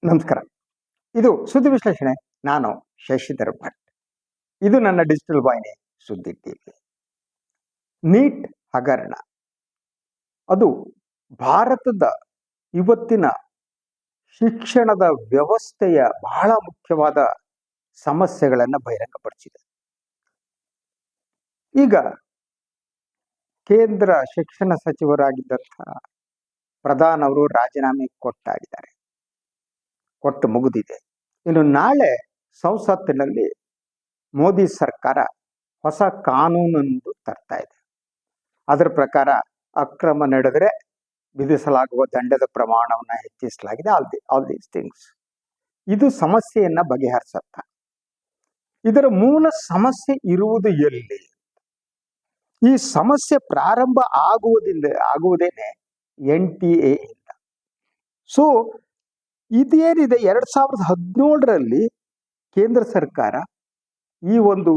ನಮಸ್ಕಾರ. ಇದು ಸುದ್ದಿ ವಿಶ್ಲೇಷಣೆ. ನಾನು ಶಶಿಧರ್ ಭಟ್. ಇದು ನನ್ನ ಡಿಜಿಟಲ್ ವಾಹಿನಿ ಸುದ್ದಿ ಟಿವಿ. ನೀಟ್ ಹಗರಣ ಅದು ಭಾರತದ ಇವತ್ತಿನ ಶಿಕ್ಷಣದ ವ್ಯವಸ್ಥೆಯ ಬಹಳ ಮುಖ್ಯವಾದ ಸಮಸ್ಯೆಗಳನ್ನು ಬಹಿರಂಗಪಡಿಸಿದೆ. ಈಗ ಕೇಂದ್ರ ಶಿಕ್ಷಣ ಸಚಿವರಾಗಿದ್ದಂತಹ ಪ್ರಧಾನ್ ಅವರು ರಾಜೀನಾಮೆ ಕೊಟ್ಟು ಮುಗಿದಿದೆ. ಇನ್ನು ನಾಳೆ ಸಂಸತ್ತಿನಲ್ಲಿ ಮೋದಿ ಸರ್ಕಾರ ಹೊಸ ಕಾನೂನನ್ನು ತರ್ತಾ ಇದೆ. ಅದರ ಪ್ರಕಾರ ಅಕ್ರಮ ನಡೆದರೆ ವಿಧಿಸಲಾಗುವ ದಂಡದ ಪ್ರಮಾಣವನ್ನು ಹೆಚ್ಚಿಸಲಾಗಿದೆ. ಆಲ್ ದೀಸ್ ಥಿಂಗ್ಸ್ ಇದು ಸಮಸ್ಯೆಯನ್ನ ಬಗೆಹರಿಸುತ್ತ. ಇದರ ಮೂಲ ಸಮಸ್ಯೆ ಇರುವುದು ಎಲ್ಲಿ? ಈ ಸಮಸ್ಯೆ ಪ್ರಾರಂಭ ಆಗುವುದೇನೆ NTA ಇಂದ. ಸೊ ಇದೇನಿದೆ 2017ರಲ್ಲಿ ಕೇಂದ್ರ ಸರ್ಕಾರ ಈ ಒಂದು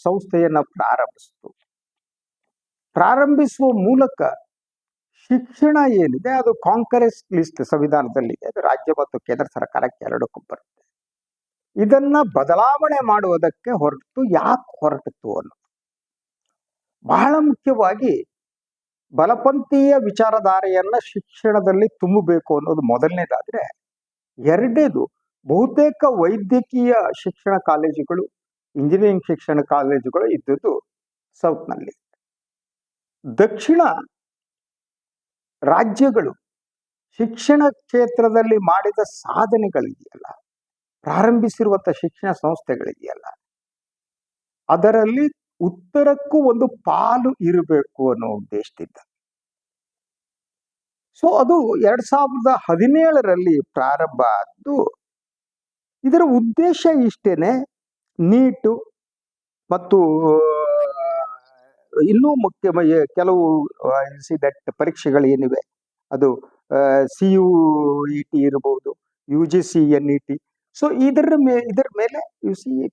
ಸಂಸ್ಥೆಯನ್ನ ಪ್ರಾರಂಭಿಸುವ ಮೂಲಕ ಶಿಕ್ಷಣ ಏನಿದೆ ಅದು ಕಾಂಕರೆಸ್ ಲಿಸ್ಟ್ ಸಂವಿಧಾನದಲ್ಲಿದೆ. ಅದು ರಾಜ್ಯ ಮತ್ತು ಕೇಂದ್ರ ಸರ್ಕಾರಕ್ಕೆ ಎರಡಕ್ಕೂ ಬರುತ್ತೆ. ಇದನ್ನ ಬದಲಾವಣೆ ಮಾಡುವುದಕ್ಕೆ ಯಾಕೆ ಹೊರಟಿತು ಅನ್ನೋದು ಬಹಳ ಮುಖ್ಯವಾಗಿ. ಬಲಪಂಥೀಯ ವಿಚಾರಧಾರೆಯನ್ನ ಶಿಕ್ಷಣದಲ್ಲಿ ತುಂಬಬೇಕು ಅನ್ನೋದು ಮೊದಲನೇದಾದ್ರೆ, ಎರಡನೇದು ಬಹುತೇಕ ವೈದ್ಯಕೀಯ ಶಿಕ್ಷಣ ಕಾಲೇಜುಗಳು, ಇಂಜಿನಿಯರಿಂಗ್ ಶಿಕ್ಷಣ ಕಾಲೇಜುಗಳು ಇದ್ದದ್ದು ಸೌತ್ನಲ್ಲಿ. ದಕ್ಷಿಣ ರಾಜ್ಯಗಳು ಶಿಕ್ಷಣ ಕ್ಷೇತ್ರದಲ್ಲಿ ಮಾಡಿದ ಸಾಧನೆಗಳಿದೆಯಲ್ಲ, ಪ್ರಾರಂಭಿಸಿರುವಂತಹ ಶಿಕ್ಷಣ ಸಂಸ್ಥೆಗಳಿದೆಯಲ್ಲ, ಅದರಲ್ಲಿ ಉತ್ತರಕ್ಕೂ ಒಂದು ಪಾಲು ಇರಬೇಕು ಅನ್ನೋ ಉದ್ದೇಶದಿಂದ. ಸೊ ಅದು 2017ರಲ್ಲಿ ಪ್ರಾರಂಭ ಆದ್ದು. ಇದರ ಉದ್ದೇಶ ಇಷ್ಟೇನೆ, ನೀಟು ಮತ್ತು ಇನ್ನೂ ಮುಖ್ಯ ಕೆಲವು ಪರೀಕ್ಷೆಗಳು ಏನಿವೆ, ಅದು CUET ಇರಬಹುದು, UGC NET. ಸೊ ಇದರ ಮೇಲೆ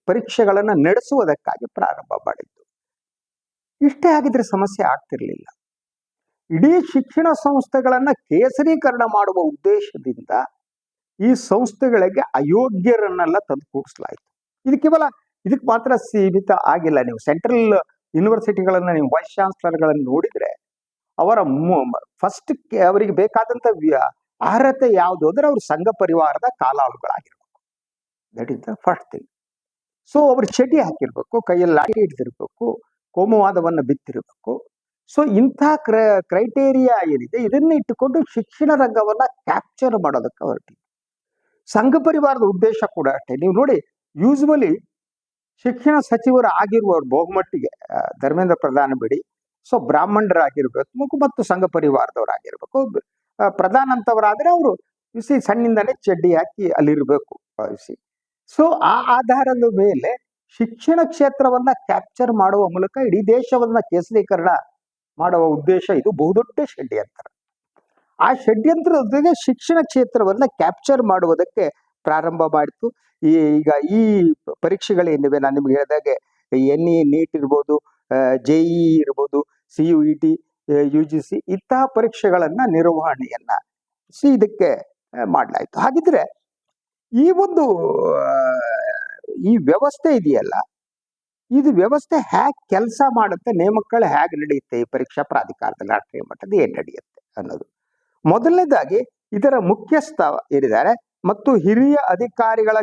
ಪರೀಕ್ಷೆಗಳನ್ನ ನಡೆಸುವುದಕ್ಕಾಗಿ ಪ್ರಾರಂಭ ಮಾಡಿದ್ದು. ಇಷ್ಟೇ ಆಗಿದ್ರೆ ಸಮಸ್ಯೆ ಆಗ್ತಿರ್ಲಿಲ್ಲ. ಇಡೀ ಶಿಕ್ಷಣ ಸಂಸ್ಥೆಗಳನ್ನ ಕೇಸರೀಕರಣ ಮಾಡುವ ಉದ್ದೇಶದಿಂದ ಈ ಸಂಸ್ಥೆಗಳಿಗೆ ಅಯೋಗ್ಯರನ್ನೆಲ್ಲ ತಂದು ಕೂಡಿಸಲಾಯಿತು. ಇದಕ್ಕೆ ಮಾತ್ರ ಸೀಮಿತ ಆಗಿಲ್ಲ. ನೀವು ಸೆಂಟ್ರಲ್ ಯೂನಿವರ್ಸಿಟಿಗಳನ್ನ, ನೀವು ವೈಸ್ ಚಾನ್ಸಲರ್ಗಳನ್ನು ನೋಡಿದ್ರೆ ಅವರ ಫಸ್ಟ್ ಅವರಿಗೆ ಬೇಕಾದಂತ ಅರ್ಹತೆ ಯಾವುದು ಅಂದ್ರೆ ಅವರು ಸಂಘ ಪರಿವಾರದ ಕಾಲಾಳುಗಳಾಗಿರ್ಬೇಕು. That is the first thing. So ಅವರು ಚಡ್ಡಿ ಹಾಕಿರ್ಬೇಕು, ಕೈಯಲ್ಲಿ ಲಾಠಿ ಹಿಡಿದಿರ್ಬೇಕು, ಕೋಮುವಾದವನ್ನು ಬಿತ್ತಿರಬೇಕು. ಸೊ ಇಂಥ ಕ್ರೈಟೇರಿಯಾ ಏನಿದೆ ಇದನ್ನ ಇಟ್ಟುಕೊಂಡು ಶಿಕ್ಷಣ ರಂಗವನ್ನ ಕ್ಯಾಪ್ಚರ್ ಮಾಡೋದಕ್ಕೆ ಹೊರಟಿದೆ. ಸಂಘ ಪರಿವಾರದ ಉದ್ದೇಶ ಕೂಡ ಅಷ್ಟೇ. ನೀವು ನೋಡಿ, ಯೂಸ್ವಲಿ ಶಿಕ್ಷಣ ಸಚಿವರು ಆಗಿರುವವರು ಬಹುಮಟ್ಟಿಗೆ ಧರ್ಮೇಂದ್ರ ಪ್ರಧಾನ್ ಬಿಡಿ, ಸೊ ಬ್ರಾಹ್ಮಣರಾಗಿರ್ಬೇಕು ಮತ್ತು ಸಂಘ ಪರಿವಾರದವರಾಗಿರ್ಬೇಕು. ಪ್ರಧಾನ್ ಅಂತವರಾದ್ರೆ ಅವರು ಸಣ್ಣಿಂದನೇ ಚಡ್ಡಿ ಹಾಕಿ ಅಲ್ಲಿರ್ಬೇಕು. ಸೊ ಆ ಆಧಾರದ ಮೇಲೆ ಶಿಕ್ಷಣ ಕ್ಷೇತ್ರವನ್ನ ಕ್ಯಾಪ್ಚರ್ ಮಾಡುವ ಮೂಲಕ ಇಡೀ ದೇಶವನ್ನ ಕೇಸರೀಕರಣ ಮಾಡುವ ಉದ್ದೇಶ ಇದು ಬಹುದೊಡ್ಡ ಷಡ್ಯಂತ್ರ. ಆ ಷಡ್ಯಂತ್ರದೊಂದಿಗೆ ಶಿಕ್ಷಣ ಕ್ಷೇತ್ರವನ್ನ ಕ್ಯಾಪ್ಚರ್ ಮಾಡುವುದಕ್ಕೆ ಪ್ರಾರಂಭ ಮಾಡಿತು. ಈಗ ಈ ಪರೀಕ್ಷೆಗಳೇನಿವೆ, ನಾನು ನಿಮ್ಗೆ ಹೇಳಿದಾಗೆ NE NEET ಇರ್ಬೋದು, JEE ಇರ್ಬೋದು, CUET, UGC ಇಂತಹ ಪರೀಕ್ಷೆಗಳನ್ನ ನಿರ್ವಹಣೆಯನ್ನ ಇದಕ್ಕೆ ಮಾಡಲಾಯಿತು. ಹಾಗಿದ್ರೆ ಈ ವ್ಯವಸ್ಥೆ ಇದೆಯಲ್ಲ, ಇದು ವ್ಯವಸ್ಥೆ ಹೇಗೆ ಕೆಲಸ ಮಾಡುತ್ತೆ, ನೇಮಕಗಳು ಹೇಗೆ ನಡೆಯುತ್ತೆ, ಈ ಪರೀಕ್ಷಾ ಪ್ರಾಧಿಕಾರದಲ್ಲಿ ರಾಷ್ಟ್ರೀಯ ಮಟ್ಟದ ಏನ್ ನಡೆಯುತ್ತೆ ಅನ್ನೋದು. ಮೊದಲನೇದಾಗಿ ಇದರ ಮುಖ್ಯಸ್ಥ ಏನಿದ್ದಾರೆ ಮತ್ತು ಹಿರಿಯ ಅಧಿಕಾರಿಗಳ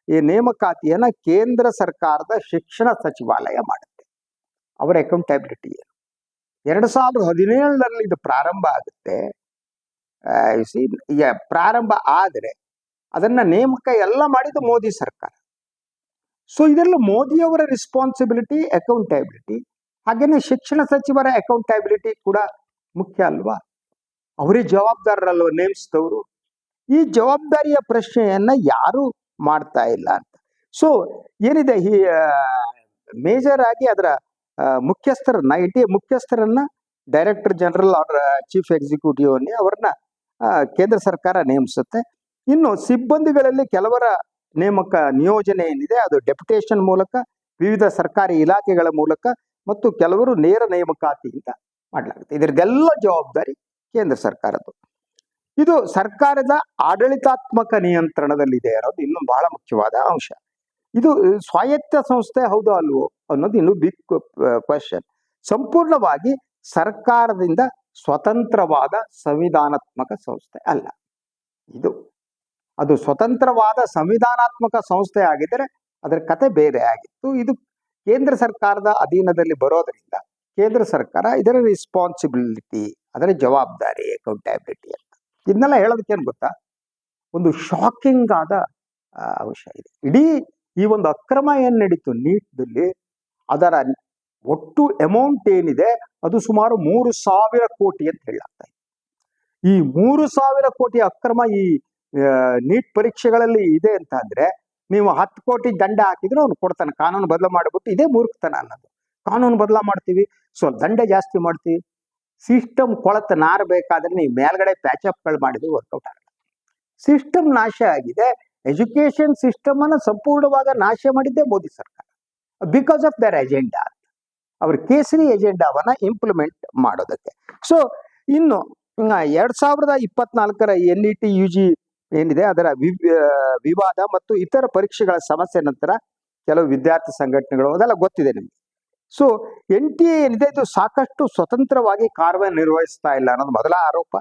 ಈ ನೇಮಕಾತಿಯನ್ನ ಕೇಂದ್ರ ಸರ್ಕಾರದ ಶಿಕ್ಷಣ ಸಚಿವಾಲಯ ಮಾಡುತ್ತೆ. ಅವರ ಅಕೌಂಟಬಿಲಿಟಿ 2017ರಲ್ಲಿ ಇದು ಪ್ರಾರಂಭ ಆಗುತ್ತೆ. ಪ್ರಾರಂಭ ಆದರೆ ಅದನ್ನ ನೇಮಕ ಎಲ್ಲ ಮಾಡಿದ್ದು ಮೋದಿ ಸರ್ಕಾರ. ಸೊ ಇದೆಲ್ಲ ಮೋದಿಯವರ ರೆಸ್ಪಾನ್ಸಿಬಿಲಿಟಿ, ಅಕೌಂಟಬಿಲಿಟಿ. ಹಾಗೇನೆ ಶಿಕ್ಷಣ ಸಚಿವರ ಅಕೌಂಟಬಿಲಿಟಿ ಕೂಡ ಮುಖ್ಯ ಅಲ್ವಾ? ಅವರೇ ಜವಾಬ್ದಾರರಲ್ವ ನೇಮಿಸಿದವರು. ಈ ಜವಾಬ್ದಾರಿಯ ಪ್ರಶ್ನೆಯನ್ನ ಯಾರು ಮಾಡ್ತಾ ಇಲ್ಲ ಅಂತ. ಸೊ ಏನಿದೆ, ಈ ಮೇಜರ್ ಆಗಿ ಅದರ ಮುಖ್ಯಸ್ಥರನ್ನ, ಮುಖ್ಯಸ್ಥರನ್ನ director general or chief executive ಅವ್ರನ್ನ ಕೇಂದ್ರ ಸರ್ಕಾರ ನೇಮಿಸುತ್ತೆ. ಇನ್ನು ಸಿಬ್ಬಂದಿಗಳಲ್ಲಿ ಕೆಲವರ ನಿಯೋಜನೆ ಏನಿದೆ ಅದು ಡೆಪ್ಯುಟೇಷನ್ ಮೂಲಕ, ವಿವಿಧ ಸರ್ಕಾರಿ ಇಲಾಖೆಗಳ ಮೂಲಕ ಮತ್ತು ಕೆಲವರು ನೇರ ನೇಮಕಾತಿಯಿಂದ ಮಾಡಲಾಗುತ್ತೆ. ಇದರದೆಲ್ಲ ಜವಾಬ್ದಾರಿ ಕೇಂದ್ರ ಸರ್ಕಾರದ್ದು. ಇದು ಸರ್ಕಾರದ ಆಡಳಿತಾತ್ಮಕ ನಿಯಂತ್ರಣದಲ್ಲಿದೆ ಅನ್ನೋದು ಇನ್ನೊಂದು ಬಹಳ ಮುಖ್ಯವಾದ ಅಂಶ. ಇದು ಸ್ವಾಯತ್ತ ಸಂಸ್ಥೆ ಹೌದೋ ಅಲ್ವೋ ಅನ್ನೋದು ಇನ್ನು ಬಿಗ್ ಕ್ವಶನ್. ಸಂಪೂರ್ಣವಾಗಿ ಸರ್ಕಾರದಿಂದ ಸ್ವತಂತ್ರವಾದ ಸಂವಿಧಾನಾತ್ಮಕ ಸಂಸ್ಥೆ ಅಲ್ಲ ಇದು. ಅದು ಸ್ವತಂತ್ರವಾದ ಸಂವಿಧಾನಾತ್ಮಕ ಸಂಸ್ಥೆ ಆಗಿದ್ದರೆ ಅದರ ಕತೆ ಬೇರೆ ಆಗಿತ್ತು. ಇದು ಕೇಂದ್ರ ಸರ್ಕಾರದ ಅಧೀನದಲ್ಲಿ ಬರೋದರಿಂದ ಕೇಂದ್ರ ಸರ್ಕಾರ ಇದರ ರೆಸ್ಪಾನ್ಸಿಬಿಲಿಟಿ, ಅದರ ಜವಾಬ್ದಾರಿ, ಅಕೌಂಟಬಿಲಿಟಿ ಅಂತ ಇದನ್ನೆಲ್ಲ ಹೇಳೋದಕ್ಕೆ ಏನು ಗೊತ್ತಾ, ಒಂದು ಶಾಕಿಂಗ್ ಆದ ಅಂಶ ಇದೆ. ಇಡೀ ಈ ಒಂದು ಅಕ್ರಮ ಏನ್ ನಡೀತು ನೀಟ್ದಲ್ಲಿ, ಅದರ ಒಟ್ಟು ಅಮೌಂಟ್ ಏನಿದೆ ಅದು ಸುಮಾರು 3,000 ಕೋಟಿ ಅಂತ ಹೇಳಲಾಗ್ತಾ ಇದೆ. ಈ 3,000 ಕೋಟಿ ಅಕ್ರಮ ಈ ನೀಟ್ ಪರೀಕ್ಷೆಗಳಲ್ಲಿ ಇದೆ ಅಂತ ಅಂದ್ರೆ, ನೀವು 10 ಕೋಟಿ ದಂಡ ಹಾಕಿದ್ರೆ ಅವ್ನು ಕೊಡ್ತಾನೆ. ಕಾನೂನು ಬದಲು ಮಾಡಿಬಿಟ್ಟು ಇದೇ ಮೂರ್ಖತನ ಅನ್ನೋದು. ಕಾನೂನು ಬದಲ ಮಾಡ್ತೀವಿ, ಸೊ ದಂಡ ಜಾಸ್ತಿ ಮಾಡ್ತೀವಿ. ಸಿಸ್ಟಮ್ ಕೊಳತ ನಾರಬೇಕಾದ್ರೆ ನೀವು ಮೇಲ್ಗಡೆ ಪ್ಯಾಚಪ್ಗಳು ಮಾಡಿದ್ರೆ ವರ್ಕೌಟ್ ಆಗಲ್ಲ. ಸಿಸ್ಟಮ್ ನಾಶ ಆಗಿದೆ. ಎಜುಕೇಶನ್ ಸಿಸ್ಟಮ್ ಅನ್ನು ಸಂಪೂರ್ಣವಾಗಿ ನಾಶ ಮಾಡಿದ್ದೆ ಮೋದಿ ಸರ್ಕಾರ, ಬಿಕಾಸ್ ಆಫ್ ದರ್ ಎಜೆಂಡಾ, ಅವ್ರ ಕೇಸರಿ ಎಜೆಂಡಾವನ್ನ ಇಂಪ್ಲಿಮೆಂಟ್ ಮಾಡೋದಕ್ಕೆ. ಸೊ ಇನ್ನು 2024 NET UG ಏನಿದೆ ಅದರ ವಿವಾದ ಮತ್ತು ಇತರ ಪರೀಕ್ಷೆಗಳ ಸಮಸ್ಯೆ ನಂತರ ಕೆಲವು ವಿದ್ಯಾರ್ಥಿ ಸಂಘಟನೆಗಳು, ಅದೆಲ್ಲ ಗೊತ್ತಿದೆ ನಿಮ್ಗೆ. ಸೊ NTA ಏನಿದೆ ಇದು ಸಾಕಷ್ಟು ಸ್ವತಂತ್ರವಾಗಿ ಕಾರ್ಯನಿರ್ವಹಿಸ್ತಾ ಇಲ್ಲ ಅನ್ನೋದು ಮೊದಲ ಆರೋಪ.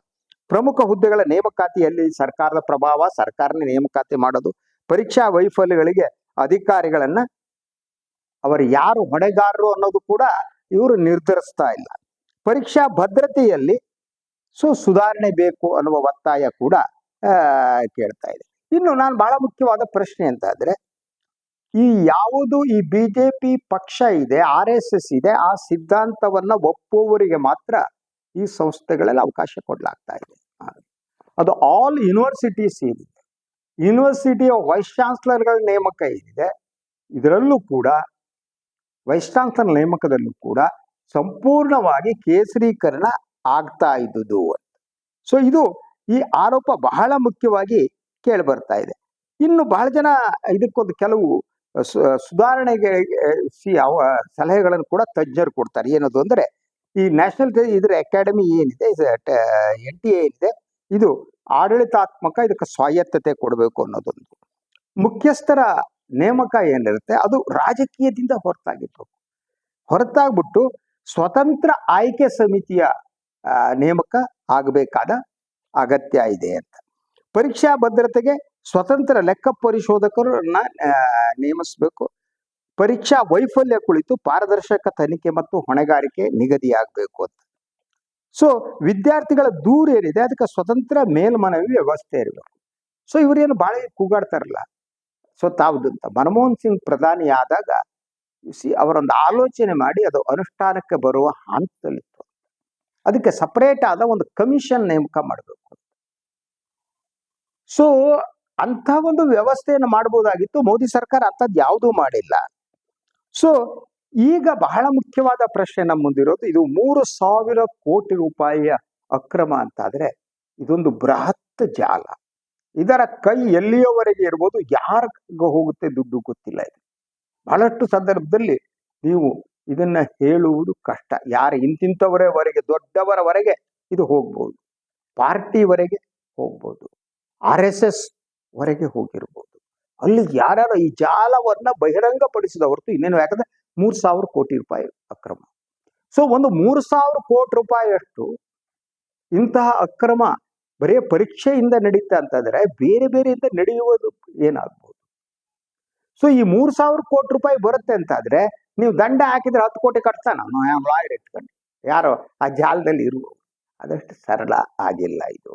ಪ್ರಮುಖ ಹುದ್ದೆಗಳ ನೇಮಕಾತಿಯಲ್ಲಿ ಸರ್ಕಾರದ ಪ್ರಭಾವ, ಸರ್ಕಾರನೇ ನೇಮಕಾತಿ ಮಾಡೋದು, ಪರೀಕ್ಷಾ ವೈಫಲ್ಯಗಳಿಗೆ ಅಧಿಕಾರಿಗಳನ್ನ ಅವರು ಯಾರು ಹೊಣೆಗಾರರು ಅನ್ನೋದು ಕೂಡ ಇವರು ನಿರ್ಧರಿಸ್ತಾ ಇಲ್ಲ. ಪರೀಕ್ಷಾ ಭದ್ರತೆಯಲ್ಲಿ ಸುಧಾರಣೆ ಬೇಕು ಅನ್ನುವ ಒತ್ತಾಯ ಕೂಡ ಕೇಳ್ತಾ ಇದೆ. ಇನ್ನು ನಾನು ಬಹಳ ಮುಖ್ಯವಾದ ಪ್ರಶ್ನೆ ಅಂತ ಆದ್ರೆ, ಈ ಯಾವುದು ಈ BJP ಪಕ್ಷ ಇದೆ, RSS ಇದೆ, ಆ ಸಿದ್ಧಾಂತವನ್ನ ಒಪ್ಪುವವರಿಗೆ ಮಾತ್ರ ಈ ಸಂಸ್ಥೆಗಳಲ್ಲಿ ಅವಕಾಶ ಕೊಡಲಾಗ್ತಾ ಇದೆ. ಅದು ಆಲ್ ಯೂನಿವರ್ಸಿಟೀಸ್ ಏನಿದೆ, ಯೂನಿವರ್ಸಿಟಿಯ ವೈಸ್ ಚಾನ್ಸಲರ್ಗಳ ನೇಮಕ ಏನಿದೆ, ಇದರಲ್ಲೂ ಕೂಡ ವೈಸ್ ಚಾನ್ಸಲರ್ ನೇಮಕದಲ್ಲೂ ಕೂಡ ಸಂಪೂರ್ಣವಾಗಿ ಕೇಸರೀಕರಣ ಆಗ್ತಾ ಇದ್ದುದು ಅಂತ. ಸೊ ಇದು ಈ ಆರೋಪ ಬಹಳ ಮುಖ್ಯವಾಗಿ ಕೇಳಿ ಬರ್ತಾ ಇದೆ. ಇನ್ನು ಬಹಳ ಜನ ಇದಕ್ಕೊಂದು ಕೆಲವು ಸುಧಾರಣೆಗೆ ಸಲಹೆಗಳನ್ನು ಕೂಡ ತಜ್ಞರು ಕೊಡ್ತಾರೆ. ಏನದು ಅಂದ್ರೆ, ಈ ನ್ಯಾಷನಲ್ ಇದ್ರ ಅಕಾಡೆಮಿ ಏನಿದೆ, NTA ಏನಿದೆ, ಇದು ಆಡಳಿತಾತ್ಮಕ, ಇದಕ್ಕೆ ಸ್ವಾಯತ್ತತೆ ಕೊಡಬೇಕು ಅನ್ನೋದೊಂದು. ಮುಖ್ಯಸ್ಥರ ನೇಮಕ ಏನಿರುತ್ತೆ ಅದು ರಾಜಕೀಯದಿಂದ ಹೊರತಾಗ್ಬಿಟ್ಟು ಸ್ವತಂತ್ರ ಆಯ್ಕೆ ಸಮಿತಿಯ ನೇಮಕ ಆಗಬೇಕಾದ ಅಗತ್ಯ ಇದೆ ಅಂತ. ಪರೀಕ್ಷಾ ಭದ್ರತೆಗೆ ಸ್ವತಂತ್ರ ಲೆಕ್ಕ ಪರಿಶೋಧಕರನ್ನ ನೇಮಿಸಬೇಕು. ಪರೀಕ್ಷಾ ವೈಫಲ್ಯ ಕುಳಿತು ಪಾರದರ್ಶಕ ತನಿಖೆ ಮತ್ತು ಹೊಣೆಗಾರಿಕೆ ನಿಗದಿಯಾಗಬೇಕು ಅಂತ. ಸೊ ವಿದ್ಯಾರ್ಥಿಗಳ ದೂರ ಏನಿದೆ ಅದಕ್ಕೆ ಸ್ವತಂತ್ರ ಮೇಲ್ಮನವಿ ವ್ಯವಸ್ಥೆ ಇರಬೇಕು. ಸೊ ಇವರೇನು ಬಾಳೆ ಕೂಗಾಡ್ತಾರಲ್ಲ, ಸೊ ತಾವುದಂತ ಮನಮೋಹನ್ ಸಿಂಗ್ ಪ್ರಧಾನಿ ಆದಾಗ ಅವರೊಂದು ಆಲೋಚನೆ ಮಾಡಿ ಅದು ಅನುಷ್ಠಾನಕ್ಕೆ ಬರುವ ಹಂತದಲ್ಲಿತ್ತು. ಅದಕ್ಕೆ ಸಪರೇಟ್ ಆದ ಒಂದು ಕಮಿಷನ್ ನೇಮಕ ಮಾಡಬೇಕು. ಸೊ ಅಂತ ಒಂದು ವ್ಯವಸ್ಥೆಯನ್ನು ಮಾಡಬಹುದಾಗಿತ್ತು. ಮೋದಿ ಸರ್ಕಾರ ಅಂಥದ್ದು ಯಾವುದೂ ಮಾಡಿಲ್ಲ. ಸೊ ಈಗ ಬಹಳ ಮುಖ್ಯವಾದ ಪ್ರಶ್ನೆ ನಮ್ಮ ಮುಂದಿರೋದು, ಇದು 3,000 ಕೋಟಿ ರೂಪಾಯಿಯ ಅಕ್ರಮ ಅಂತಾದ್ರೆ ಇದೊಂದು ಬೃಹತ್ ಜಾಲ. ಇದರ ಕೈ ಎಲ್ಲಿಯವರೆಗೆ ಇರ್ಬೋದು, ಯಾರಿಗ ಹೋಗುತ್ತೆ ದುಡ್ಡು ಗೊತ್ತಿಲ್ಲ. ಇದು ಬಹಳಷ್ಟು ಸಂದರ್ಭದಲ್ಲಿ ನೀವು ಇದನ್ನ ಹೇಳುವುದು ಕಷ್ಟ. ಯಾರು ಇಂತಿಂಥವರವರೆಗೆ, ದೊಡ್ಡವರವರೆಗೆ ಇದು ಹೋಗ್ಬೋದು, ಪಾರ್ಟಿವರೆಗೆ ಹೋಗ್ಬೋದು, RSS ವರೆಗೆ ಹೋಗಿರ್ಬೋದು. ಅಲ್ಲಿ ಯಾರ್ಯಾರು ಈ ಜಾಲವನ್ನ ಬಹಿರಂಗಪಡಿಸಿದ ಹೊರತು ಇನ್ನೇನು. ಯಾಕಂದ್ರೆ 3,000 ಕೋಟಿ ರೂಪಾಯಿ ಅಕ್ರಮ. ಸೊ ಒಂದು 3,000 ಕೋಟಿ ರೂಪಾಯಿಯಷ್ಟು ಇಂತಹ ಅಕ್ರಮ ಬರೀ ಪರೀಕ್ಷೆಯಿಂದ ನಡೀತಾ ಅಂತಂದ್ರೆ ಬೇರೆ ಬೇರೆಯಿಂದ ನಡೆಯುವುದು ಏನಾಗ್ಬೋದು. ಸೊ ಈ 3,000 ಕೋಟಿ ರೂಪಾಯಿ ಬರುತ್ತೆ ಅಂತಾದ್ರೆ ನೀವು ದಂಡ ಹಾಕಿದ್ರೆ 10 ಕೋಟಿ ಕಟ್ತಾನ ಲಾಯರ್ ಇಟ್ಕೊಂಡು ಯಾರೋ ಆ ಜಾಲದಲ್ಲಿ ಇರುವವರು. ಅದಷ್ಟು ಸರಳ ಆಗಿಲ್ಲ ಇದು.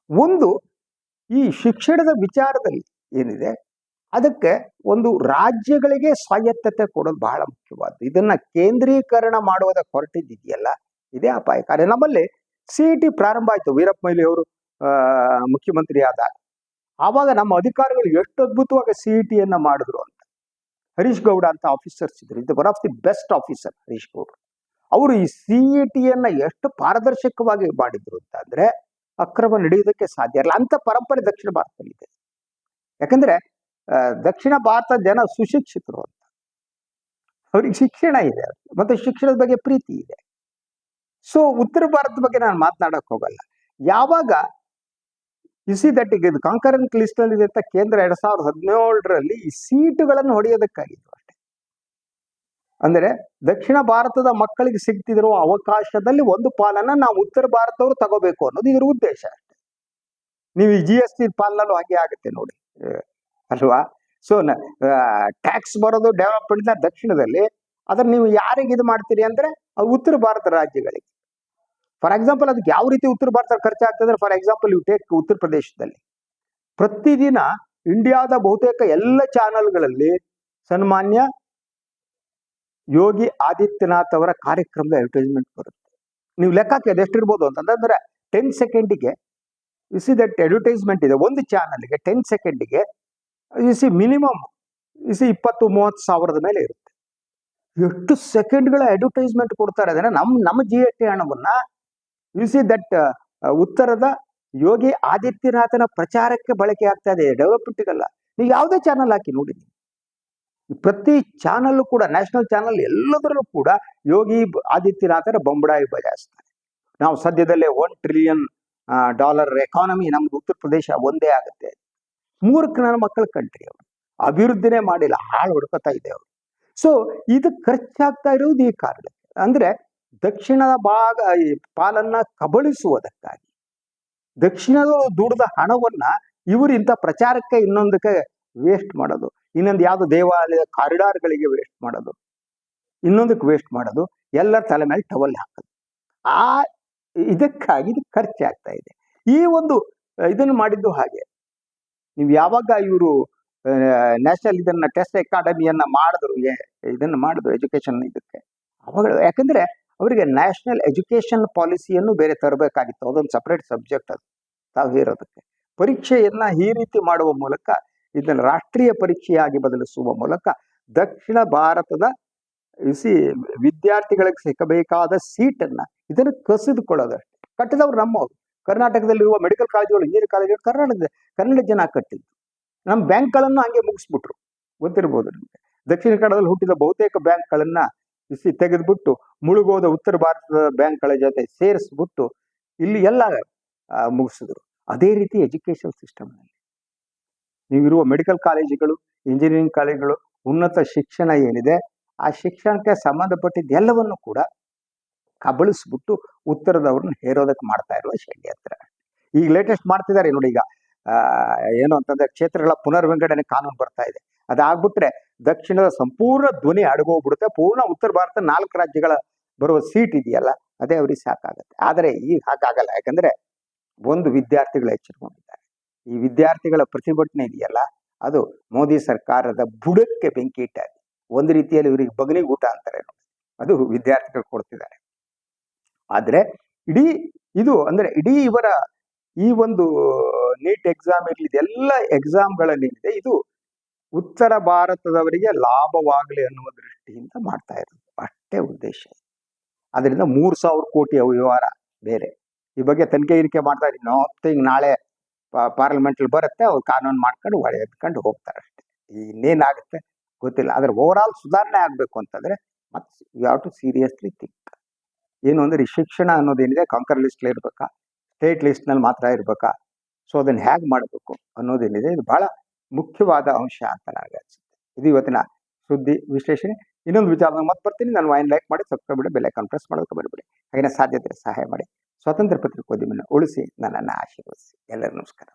ಒಂದು ಈ ಶಿಕ್ಷಣದ ವಿಚಾರದಲ್ಲಿ ಏನಿದೆ ಅದಕ್ಕೆ ಒಂದು ರಾಜ್ಯಗಳಿಗೆ ಸ್ವಾಯತ್ತತೆ ಕೊಡೋದು ಬಹಳ ಮುಖ್ಯವಾದ್ದು. ಇದನ್ನ ಕೇಂದ್ರೀಕರಣ ಮಾಡುವುದಕ್ಕೆ ಹೊರಟಿದ್ದಿದೆಯಲ್ಲ, ಇದೇ ಅಪಾಯಕಾರಿ. ನಮ್ಮಲ್ಲಿ CET ಪ್ರಾರಂಭ ಆಯ್ತು ವೀರಪ್ಪ ಮೊಯ್ಲಿ ಅವರು ಮುಖ್ಯಮಂತ್ರಿ ಆದಾಗ. ಆವಾಗ ನಮ್ಮ ಅಧಿಕಾರಿಗಳು ಎಷ್ಟು ಅದ್ಭುತವಾಗಿ CET ಮಾಡಿದ್ರು ಅಂತ. ಹರೀಶ್ ಗೌಡ ಅಂತ ಆಫೀಸರ್ಸ್ ಇದ್ರು. ಇದು one of the best officer Harish Gowda. ಅವರು ಈ CET ಎಷ್ಟು ಪಾರದರ್ಶಕವಾಗಿ ಮಾಡಿದ್ರು ಅಂತ ಅಂದ್ರೆ ಅಕ್ರಮ ನಡೆಯುವುದಕ್ಕೆ ಸಾಧ್ಯ ಇಲ್ಲ. ಅಂತ ಪರಂಪರೆ ದಕ್ಷಿಣ ಭಾರತದಲ್ಲಿದೆ. ಯಾಕಂದ್ರೆ ದಕ್ಷಿಣ ಭಾರತ ಜನ ಸುಶಿಕ್ಷಿತರು ಅಂತ, ಅವ್ರಿಗೆ ಶಿಕ್ಷಣ ಇದೆ ಮತ್ತೆ ಶಿಕ್ಷಣದ ಬಗ್ಗೆ ಪ್ರೀತಿ ಇದೆ. ಸೊ ಉತ್ತರ ಭಾರತದ ಬಗ್ಗೆ ನಾನು ಮಾತನಾಡಕ್ ಹೋಗಲ್ಲ. ಯಾವಾಗ ಯು ಸಿ ದಟ್ ಈಗ ಇದು ಕಾಂಕರೆಂಟ್ ಲಿಸ್ಟ್ ಅಲ್ಲಿ ಇದೆ ಅಂತ ಕೇಂದ್ರ 2017ರಲ್ಲಿ ಈ ಸೀಟುಗಳನ್ನು ಹೊಡೆಯೋದಕ್ಕಾಗಿತ್ತು ಅಷ್ಟೇ. ಅಂದರೆ ದಕ್ಷಿಣ ಭಾರತದ ಮಕ್ಕಳಿಗೆ ಸಿಗ್ತಿರೋ ಅವಕಾಶದಲ್ಲಿ ಒಂದು ಪಾಲನ್ನ ನಾವು ಉತ್ತರ ಭಾರತದವರು ತಗೋಬೇಕು ಅನ್ನೋದು ಇದರ ಉದ್ದೇಶ ಅಷ್ಟೇ. ನೀವು ಈ GST ಪಾಲನಲ್ಲೂ ಹಾಗೆ ಆಗುತ್ತೆ ನೋಡಿ, ಅಲ್ವಾ? ಸೊ ಟ್ಯಾಕ್ಸ್ ಬರೋದು ಡೆವಲಪ್ಮೆಂಟ್ ದಕ್ಷಿಣದಲ್ಲಿ, ಅದನ್ನ ನೀವು ಯಾರಿಗೆ ಇದು ಮಾಡ್ತೀರಿ ಅಂದ್ರೆ ಉತ್ತರ ಭಾರತ ರಾಜ್ಯಗಳಿಗೆ. ಫಾರ್ ಎಕ್ಸಾಂಪಲ್ ಅದಕ್ಕೆ ಯಾವ ರೀತಿ ಉತ್ತರ ಭಾರತ ಖರ್ಚಾಗ್ತದೆ? ಫಾರ್ ಎಕ್ಸಾಂಪಲ್ ಯು ಟೇಕ್ ಉತ್ತರ ಪ್ರದೇಶದಲ್ಲಿ ಪ್ರತಿದಿನ ಇಂಡಿಯಾದ ಬಹುತೇಕ ಎಲ್ಲ ಚಾನೆಲ್ಗಳಲ್ಲಿ ಸನ್ಮಾನ್ಯ ಯೋಗಿ ಆದಿತ್ಯನಾಥ್ ಅವರ ಕಾರ್ಯಕ್ರಮದ ಅಡ್ವರ್ಟೈಸ್ಮೆಂಟ್ ಬರುತ್ತೆ. ನೀವು ಲೆಕ್ಕಕ್ಕೆ ಅದು ಎಷ್ಟಿರ್ಬೋದು ಅಂತಂದ್ರೆ 10 ಸೆಕೆಂಡಿಗೆ ಯು ಸಿ ದಟ್ ಅಡ್ವರ್ಟೈಸ್ಮೆಂಟ್ ಇದೆ ಒಂದು ಚಾನಲ್ಗೆ. 10 ಸೆಕೆಂಡಿಗೆ U C minimum U C 20-30 ಸಾವಿರದ ಮೇಲೆ ಇರುತ್ತೆ. ಎಷ್ಟು ಸೆಕೆಂಡ್ಗಳ ಅಡ್ವರ್ಟೈಸ್ಮೆಂಟ್ ಕೊಡ್ತಾರೆ ಅಂದ್ರೆ ನಮ್ಮ GST ಹಣವನ್ನ ಯು ಸಿ ದಟ್ ಉತ್ತರದ ಯೋಗಿ ಆದಿತ್ಯನಾಥನ ಪ್ರಚಾರಕ್ಕೆ ಬಳಕೆ ಆಗ್ತಾ ಇದೆ, ಡೆವಲಪ್ಮೆಂಟ್ಗಲ್ಲ. ನೀವು ಯಾವುದೇ ಚಾನಲ್ ಹಾಕಿ ನೋಡಿ, ಪ್ರತಿ ಚಾನಲ್ ಕೂಡ, ನ್ಯಾಷನಲ್ ಚಾನಲ್ ಎಲ್ಲದರಲ್ಲೂ ಕೂಡ ಯೋಗಿ ಆದಿತ್ಯನಾಥನ ಬೊಂಬಡಾಯಿ ಬಜಾಯಿಸ್ತಾರೆ. ನಾವು ಸದ್ಯದಲ್ಲೇ $1 ಟ್ರಿಲಿಯನ್ ಎಕಾನಮಿ ನಮ್ದು ಉತ್ತರ ಪ್ರದೇಶ ಒಂದೇ ಆಗುತ್ತೆ. ಮೂರ್ಖ ನನ್ನ ಮಕ್ಕಳ ಕಂಟ್ರಿ, ಅವರು ಅಭಿವೃದ್ಧಿನೇ ಮಾಡಿಲ್ಲ, ಹಾಳು ಹೊಡ್ಕೊತಾ ಇದೆ ಅವರು. ಸೊ ಇದು ಖರ್ಚಾಗ್ತಾ ಇರುವುದು ಈ ಕಾರಣ, ಅಂದ್ರೆ ದಕ್ಷಿಣದ ಭಾಗ ಈ ಪಾಲನ್ನ ಕಬಳಿಸುವುದಕ್ಕಾಗಿ ದಕ್ಷಿಣದ ದುಡ್ದ ಹಣವನ್ನ ಇವರು ಇಂಥ ಪ್ರಚಾರಕ್ಕೆ ಇನ್ನೊಂದಕ್ಕೆ ವೇಸ್ಟ್ ಮಾಡೋದು, ಇನ್ನೊಂದು ಯಾವ್ದು ದೇವಾಲಯ ಕಾರಿಡಾರ್ಗಳಿಗೆ ವೇಸ್ಟ್ ಮಾಡೋದು, ಇನ್ನೊಂದಕ್ಕೆ ವೇಸ್ಟ್ ಮಾಡೋದು, ಎಲ್ಲರ ತಲೆ ಮೇಲೆ ಟವಲ್ ಹಾಕೋದು. ಇದಕ್ಕಾಗಿ ಇದು ಖರ್ಚಾಗ್ತಾ ಇದೆ. ಈ ಒಂದು ಇದನ್ನು ಮಾಡಿದ್ದು ಹಾಗೆ. ನೀವು ಯಾವಾಗ ಇವರು ನ್ಯಾಷನಲ್ ಇದನ್ನ ಟೆಸ್ಟ್ ಅಕಾಡೆಮಿಯನ್ನ ಮಾಡಿದ್ರು, ಇದನ್ನು ಮಾಡಿದ್ರು ಎಜುಕೇಶನ್ ಇದಕ್ಕೆ, ಅವಾಗ ಯಾಕಂದ್ರೆ ಅವರಿಗೆ ನ್ಯಾಷನಲ್ ಎಜುಕೇಶನ್ ಪಾಲಿಸಿಯನ್ನು ಬೇರೆ ತರಬೇಕಾಗಿತ್ತು, ಅದೊಂದು ಸಪರೇಟ್ ಸಬ್ಜೆಕ್ಟ್ ಅದು ತಾವು ಹೇರೋದಕ್ಕೆ. ಪರೀಕ್ಷೆಯನ್ನ ಈ ರೀತಿ ಮಾಡುವ ಮೂಲಕ, ಇದನ್ನು ರಾಷ್ಟ್ರೀಯ ಪರೀಕ್ಷೆಯಾಗಿ ಬದಲಿಸುವ ಮೂಲಕ ದಕ್ಷಿಣ ಭಾರತದ ವಿದ್ಯಾರ್ಥಿಗಳಿಗೆ ಸಿಗಬೇಕಾದ ಸೀಟನ್ನ ಇದನ್ನು ಕಸಿದುಕೊಳ್ಳೋದಷ್ಟೇ. ಕಟ್ಟಿದವ್ರು ನಮ್ಮವರು, ಕರ್ನಾಟಕದಲ್ಲಿರುವ ಮೆಡಿಕಲ್ ಕಾಲೇಜುಗಳು, ಇಂಜಿನಿಯರಿಂಗ್ ಕಾಲೇಜುಗಳು ಕನ್ನಡ ಜನ ಕಟ್ಟಿದ್ದು. ನಮ್ಮ ಬ್ಯಾಂಕ್ಗಳನ್ನು ಹಂಗೆ ಮುಗಿಸ್ಬಿಟ್ರು, ಗೊತ್ತಿರ್ಬೋದು ನಿಮಗೆ. ದಕ್ಷಿಣ ಕನ್ನಡದಲ್ಲಿ ಹುಟ್ಟಿದ ಬಹುತೇಕ ಬ್ಯಾಂಕ್ಗಳನ್ನ ತೆಗೆದ್ಬಿಟ್ಟು ಮುಳುಗೋದ ಉತ್ತರ ಭಾರತದ ಬ್ಯಾಂಕ್ಗಳ ಜೊತೆ ಸೇರಿಸ್ಬಿಟ್ಟು ಇಲ್ಲಿ ಎಲ್ಲ ಮುಗಿಸಿದ್ರು. ಅದೇ ರೀತಿ ಎಜುಕೇಶನ್ ಸಿಸ್ಟಮ್ನಲ್ಲಿ ನೀವಿರುವ ಮೆಡಿಕಲ್ ಕಾಲೇಜುಗಳು, ಇಂಜಿನಿಯರಿಂಗ್ ಕಾಲೇಜುಗಳು, ಉನ್ನತ ಶಿಕ್ಷಣ ಏನಿದೆ ಆ ಶಿಕ್ಷಣಕ್ಕೆ ಸಂಬಂಧಪಟ್ಟಿದ್ದ ಎಲ್ಲವನ್ನು ಕೂಡ ಕಬಳಿಸ್ಬಿಟ್ಟು ಉತ್ತರದವ್ರನ್ನ ಹೇರೋದಕ್ಕೆ ಮಾಡ್ತಾ ಇರುವ ಷಡ್ಯಂತ್ರ. ಈಗ ಲೇಟೆಸ್ಟ್ ಮಾಡ್ತಿದ್ದಾರೆ ನೋಡಿ, ಈಗ ಏನು ಅಂತಂದ್ರೆ ಕ್ಷೇತ್ರಗಳ ಪುನರ್ವಿಂಗಡಣೆ ಕಾನೂನು ಬರ್ತಾ ಇದೆ. ಅದಾಗ್ಬಿಟ್ರೆ ದಕ್ಷಿಣದ ಸಂಪೂರ್ಣ ಧ್ವನಿ ಅಡಗೋಗ್ಬಿಡುತ್ತೆ. ಪೂರ್ಣ ಉತ್ತರ ಭಾರತ 4 ರಾಜ್ಯಗಳ ಬರುವ ಸೀಟ್ ಇದೆಯಲ್ಲ, ಅದೇ ಅವ್ರಿಗೆ ಸಾಕಾಗತ್ತೆ. ಆದರೆ ಈಗ ಹಾಗಾಗಲ್ಲ, ಯಾಕಂದ್ರೆ ಒಂದು ವಿದ್ಯಾರ್ಥಿಗಳು ಎಚ್ಚರಿಕೊಂಡಿದ್ದಾರೆ. ಈ ವಿದ್ಯಾರ್ಥಿಗಳ ಪ್ರತಿಭಟನೆ ಇದೆಯಲ್ಲ, ಅದು ಮೋದಿ ಸರ್ಕಾರದ ಬುಡಕ್ಕೆ ಬೆಂಕಿ ಇಟ್ಟಾಗಿ ಒಂದು ರೀತಿಯಲ್ಲಿ ಇವರಿಗೆ ಬಗನಿಗೆ ಊಟ ಅಂತಾರೆ ನೋಡಿ, ಅದು ವಿದ್ಯಾರ್ಥಿಗಳು ಕೊಡ್ತಿದ್ದಾರೆ. ಆದ್ರೆ ಇಡೀ ಇವರ ಈ ಒಂದು ನೀಟ್ ಎಕ್ಸಾಮ್ ಇರಲಿ, ಇದೆಲ್ಲ ಎಕ್ಸಾಮ್ಗಳೇನಿದೆ, ಇದು ಉತ್ತರ ಭಾರತದವರಿಗೆ ಲಾಭವಾಗಲಿ ಅನ್ನುವ ದೃಷ್ಟಿಯಿಂದ ಮಾಡ್ತಾ ಇರೋದು, ಅಷ್ಟೇ ಉದ್ದೇಶ. ಅದರಿಂದ 3,000 ಕೋಟಿ ವ್ಯವಹಾರ ಬೇರೆ. ಈ ಬಗ್ಗೆ ತನಿಖೆ ಮಾಡ್ತಾ ಇದ್ದೀನಿ. ನೋಟಿಂಗ್ ನಾಳೆ ಪಾರ್ಲಿಮೆಂಟ್ ಬರುತ್ತೆ, ಅವ್ರು ಕಾನೂನು ಮಾಡ್ಕೊಂಡು ಒಳ್ಳೆ ಎತ್ಕೊಂಡು ಹೋಗ್ತಾರೆ ಅಷ್ಟೇ. ಇನ್ನೇನಾಗುತ್ತೆ ಗೊತ್ತಿಲ್ಲ. ಆದ್ರೆ ಓವರ್ ಆಲ್ ಸುಧಾರಣೆ ಆಗ್ಬೇಕು ಅಂತಂದ್ರೆ ಮತ್ತೆ you have to seriously think. ಏನು ಅಂದ್ರೆ ಈ ಶಿಕ್ಷಣ ಅನ್ನೋದೇನಿದೆ ಕಾಂಕರ್ ಲಿಸ್ಟ್ ಇರ್ಬೇಕಾ, ಸ್ಟೇಟ್ ಲಿಸ್ಟ್ ನಲ್ಲಿ ಮಾತ್ರ ಇರ್ಬೇಕಾ? ಸೊ ಅದನ್ನ ಹೇಗ್ ಮಾಡಬೇಕು ಅನ್ನೋದೇನಿದೆ, ಇದು ಬಹಳ ಮುಖ್ಯವಾದ ಅಂಶ ಅಂತ ನನಗೆ ಅನ್ಸುತ್ತೆ. ಇದು ಇವತ್ತಿನ ಸುದ್ದಿ ವಿಶ್ಲೇಷಣೆ. ಇನ್ನೊಂದು ವಿಚಾರದ ಮತ್ತೆ ಬರ್ತೀನಿ. ನಾನು ವೈನ್ ಲೈಕ್ ಮಾಡಿ, ಸಬ್ಸ್ಕ್ರೈಬ್ ಮಾಡಿ, ಬೆಲ್ ಐಕಾನ್ ಪ್ರೆಸ್ ಮಾಡೋದಕ್ಕೆ ಬರಬೇಡಿ. ಹಾಗೆ ಸಾಧ್ಯತೆ ಸಹಾಯ ಮಾಡಿ. ಸ್ವತಂತ್ರ ಪತ್ರಿಕೋದ್ಯಮವನ್ನು ಉಳಿಸಿ, ನನ್ನನ್ನು ಆಶೀರ್ವದಿಸಿ. ಎಲ್ಲರಿಗೂ ನಮಸ್ಕಾರ.